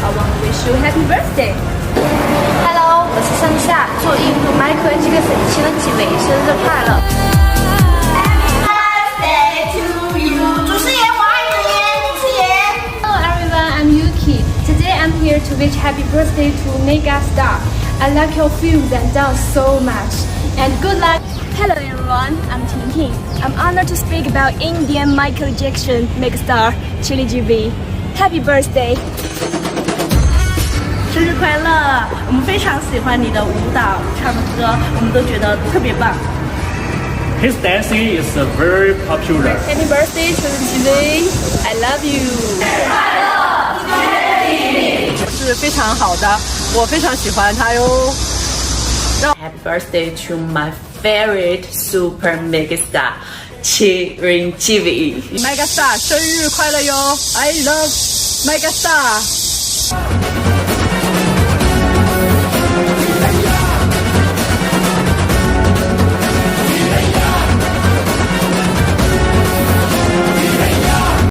I want to wish you happy birthday. Hello，我是盛夏，祝印度迈克尔·杰克逊亲了几位生日快乐。Hello everyone, I'm Yuki. Today I'm here to wish happy birthday to Megastar. I like your films and dance so much. And good luck. Hello everyone, I'm Ting Ting. I'm honored to speak about Indian Michael Jackson Megastar Chili GB. Happy birthday. 生日快乐！我们非常喜欢你的舞蹈、唱的歌，我们都觉得特别棒。His dancing is very popular. Happy birthday Chili GB. I love you. 是非常好的，我非常喜欢他哟。Happy birthday to my favorite super megastar, Chiranjeevi. Megastar 生日快乐哟！I love Megastar。